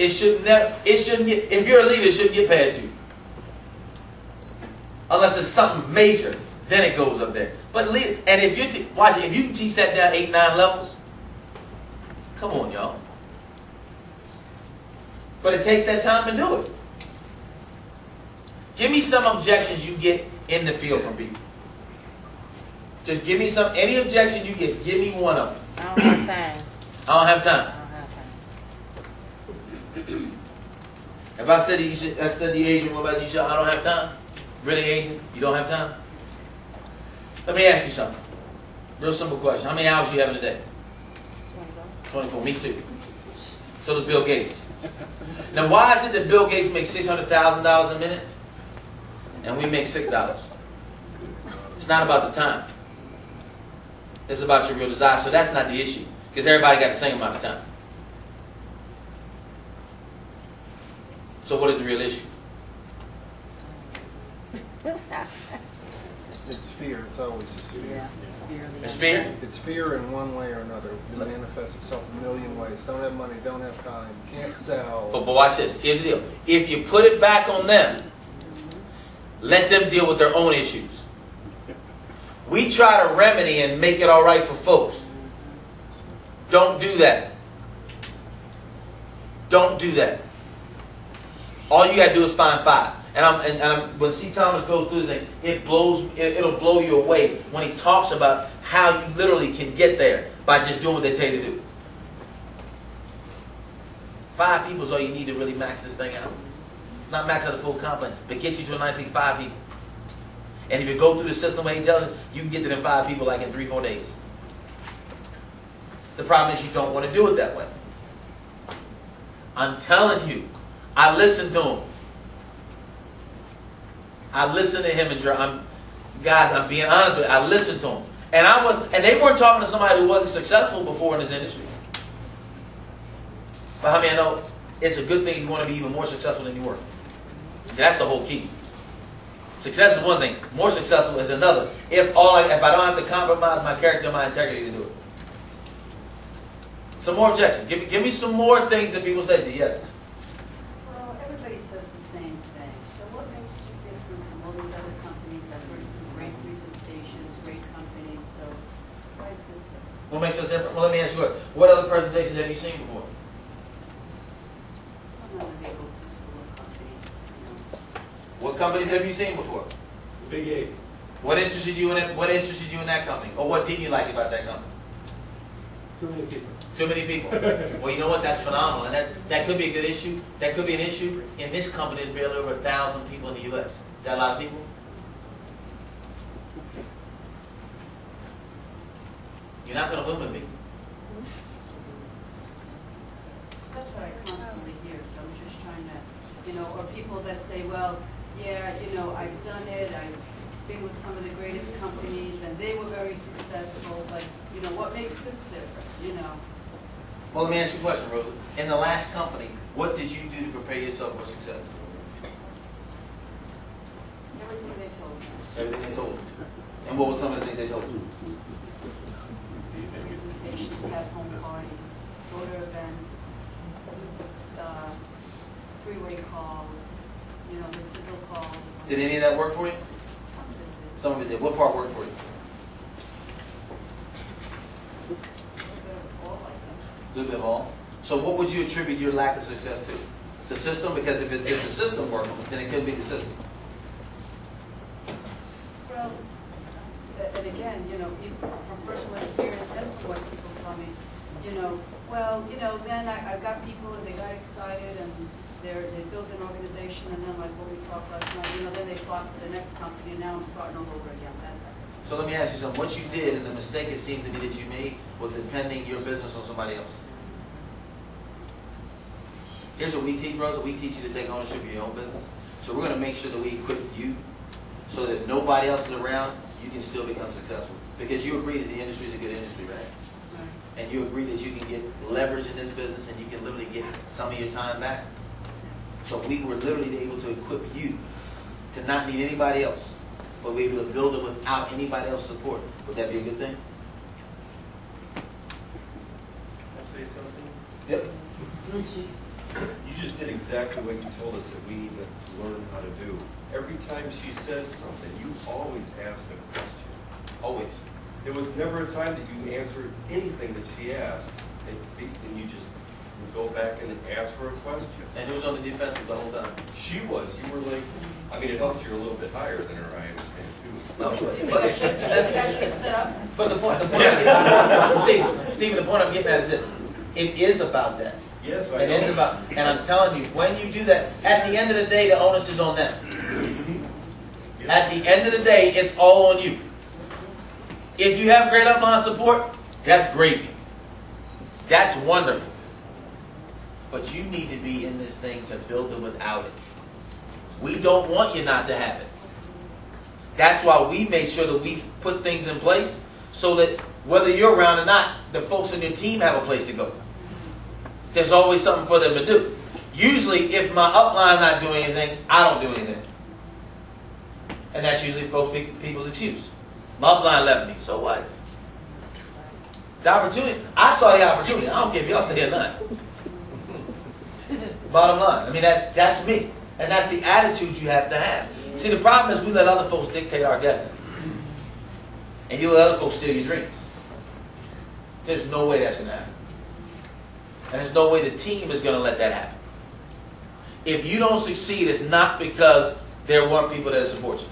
It should never. It shouldn't get. If you're a leader, it shouldn't get past you. Unless it's something major, then it goes up there. But leader, and if you watch it, if you can teach that down 8, 9 levels, come on, y'all. But it takes that time to do it. Give me some objections you get in the field from people. Just give me any objection you get. Give me one of them. I don't have time. I don't have time. I don't have time. If I said to you, I said to the agent, what about you? I don't have time. Really, agent? You don't have time? Let me ask you something. Real simple question. How many hours you have in a day? 24. Me too. So does Bill Gates. Now, why is it that Bill Gates makes $600,000 a minute and we make $6? It's not about the time. It's about your real desire. So that's not the issue, because everybody got the same amount of time. So what is the real issue? It's fear. It's always fear. Yeah. It's fear? It's fear in one way or another. It manifests itself a million ways. Don't have money, don't have time, can't sell. But watch this. Here's the deal. If you put it back on them, let them deal with their own issues. We try to remedy and make it all right for folks. Don't do that. Don't do that. All you got to do is find 5. When C. Thomas goes through the thing, it'll blow you away when he talks about how you literally can get there by just doing what they tell you to do. 5 people is all you need to really max this thing out. Not max out the full complement, but get you to a 9 people, 5 people. And if you go through the system where he tells you, you can get to them 5 people like in 3-4 days. The problem is you don't want to do it that way. I'm telling you, I listened to him. I listened to him, and guys, I'm being honest with you. I listened to him, and they weren't talking to somebody who wasn't successful before in this industry. But how many I know it's a good thing if you want to be even more successful than you were. See, that's the whole key. Success is one thing. More successful is another. If I don't have to compromise my character and my integrity to do it. Some more objections. Give me some more things that people say to you. Yes. Well, everybody says the same thing. So what makes you different from all these other companies? I've heard some great presentations, great companies. So why is this different? What makes us different? Well, let me ask you what other presentations have you seen before? I'm not going to go through some of companies. What companies have you seen before? Big 8. What interested you in it? What interested you in that company? Or what didn't you like about that company? Too many people. Too many people. Well, you know what? That's phenomenal, and that could be a good issue. That could be an issue. In this company, there's barely over 1,000 people in the U.S. Is that a lot of people? You're not going to win with me. That's what I constantly hear. So I'm just trying to, or people that say, well, yeah, I've done it. I've been with some of the greatest companies, and they were very successful. But what makes this different? Well, let me ask you a question, Rosa. In the last company, what did you do to prepare yourself for success? Everything they told me. Everything they told you. And what were some of the things they told you? Presentations, have home parties, go to events, do three-way calls, the sizzle calls. Did any of that work for you? Some of it did. Some of it did. What part worked for you? A little bit of all. So what would you attribute your lack of success to? The system? Because if the system worked, then it couldn't be the system. Well, and again, from personal experience and from what people tell me, then I've got people and they got excited and they built an organization, and then like what we talked last night, then they flocked to the next company, and now I'm starting all over again. That's it. So let me ask you something. What you did, and the mistake it seems to me that you made, was depending your business on somebody else. Here's what we teach, Rosa. We teach you to take ownership of your own business. So we're going to make sure that we equip you so that if nobody else is around, you can still become successful. Because you agree that the industry is a good industry, right? And you agree that you can get leverage in this business and you can literally get some of your time back. So we were literally able to equip you to not need anybody else, but we're able to build it without anybody else's support. Would that be a good thing? Can I say something? Yep. You just did exactly what you told us that we need to learn how to do. Every time she says something, you always ask a question. Always. There was never a time that you answered anything that she asked, and you just would go back and ask her a question. And who's on the defensive the whole time? She was. You were like, I mean, it helps you're a little bit higher than her, I understand, too. But the point, Steve, the point I'm getting at is this. It is about that. Yes, I It know. is about, and I'm telling you, when you do that, at the end of the day, the onus is on them. At the end of the day, it's all on you. If you have great upline support, that's gravy. That's wonderful. But you need to be in this thing to build it without it. We don't want you not to have it. That's why we made sure that we put things in place so that whether you're around or not, the folks on your team have a place to go. There's always something for them to do. Usually, if my upline's not doing anything, I don't do anything. And that's usually people's excuse. My upline left me, so what? The opportunity, I saw the opportunity. I don't care if y'all stay or not. Bottom line, I mean, that's me. And that's the attitude you have to have. See, the problem is we let other folks dictate our destiny. And you let other folks steal your dreams. There's no way that's going to happen. And there's no way the team is going to let that happen. If you don't succeed, it's not because there weren't people that support you.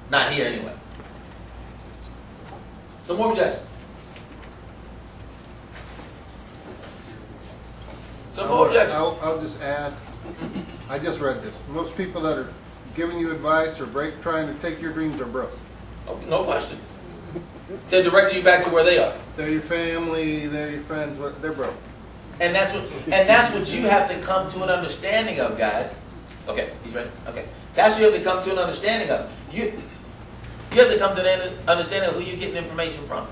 Not here anyway. So more objections. Some more objections. I'll just add, I just read this. Most people that are giving you advice or trying to take your dreams are broke. Oh, no question. They're directing you back to where they are. They're your family, they're your friends, they're broke. And that's what you have to come to an understanding of, guys. Okay, he's ready? Okay. That's what you have to come to an understanding of. You have to come to an understanding of who you're getting information from.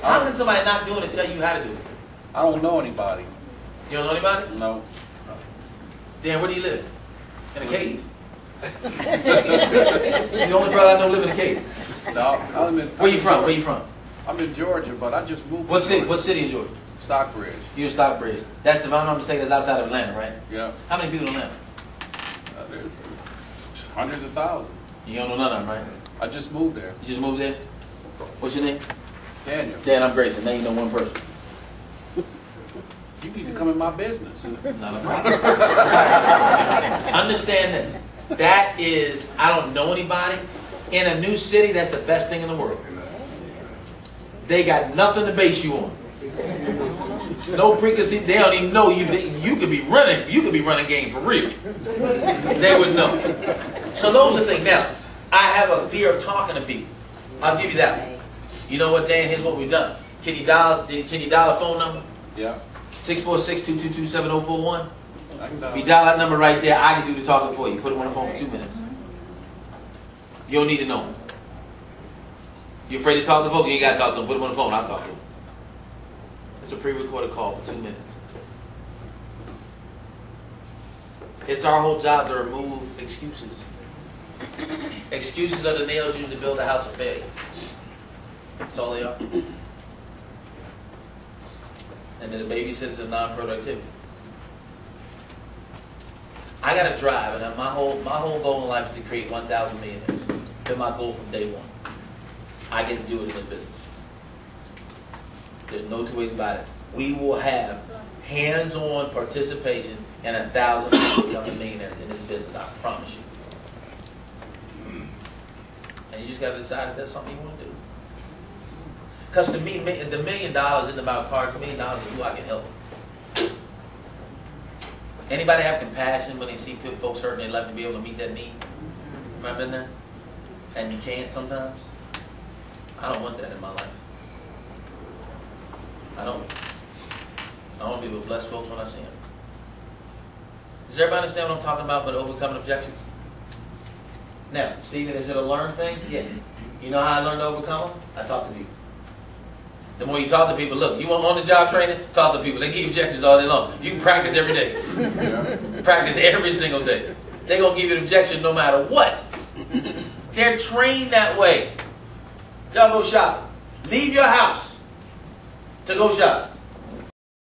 How can somebody not doing it tell you how to do it? I don't know anybody. You don't know anybody? No. Dan, where do you live? In a cave? You're the only brother I know live in a cave. No, Where you from? Where you from? I'm in Georgia, but I just moved. What city? What city in Georgia? Stockbridge. You're in Stockbridge. That's, if I'm not mistaken, that's outside of Atlanta, right? Yeah. How many people in Atlanta? There's hundreds of thousands. You don't know none of them, right? I just moved there. You just moved there? What's your name? Daniel. Dan, I'm Grayson. Now you know one person. You need to come in my business. Not a problem. Understand this. That is, I don't know anybody. In a new city, that's the best thing in the world. They got nothing to base you on. No preconceived. They don't even know you. You could be running. You could be running game for real. They would know. So those are things. Now, I have a fear of talking to people. I'll give you that one. You know what, Dan? Here's what we've done. Can you dial a phone number? Yeah. 646-222-7041. I You dial that number right there. I can do the talking for you. Put them on the phone for 2 minutes. You don't need to know them. You're afraid to talk to folks? You ain't got to talk to them. Put them on the phone. I'll talk to them. It's a pre-recorded call for 2 minutes. It's our whole job to remove excuses. Excuses are the nails used to build a house of failure. That's all they are. And then the babysitters of non-productivity. I got to drive, and my whole goal in life is to create 1,000 millionaires. Been my goal from day one. I get to do it in this business. There's no two ways about it. We will have hands-on participation in 1,000 people becoming millionaires in this business. I promise you. And you just got to decide if that's something you want to do. Because to me, the $1 million isn't about cars. $1 million is who I can help. Anybody have compassion when they see good folks hurt and they like to be able to meet that need? Have I been there? And you can't sometimes? I don't want that in my life. I don't. I want to be with blessed folks when I see them. Does everybody understand what I'm talking about with overcoming objections? Now, Stephen, is it a learned thing? Yeah. You know how I learned to overcome them? I talk to people. The more you talk to people, look, you want on-the-job training? Talk to people. They give you objections all day long. You can practice every day. Practice every single day. They're going to give you an objection no matter what. They're trained that way. Y'all go shopping. Leave your house to go shopping.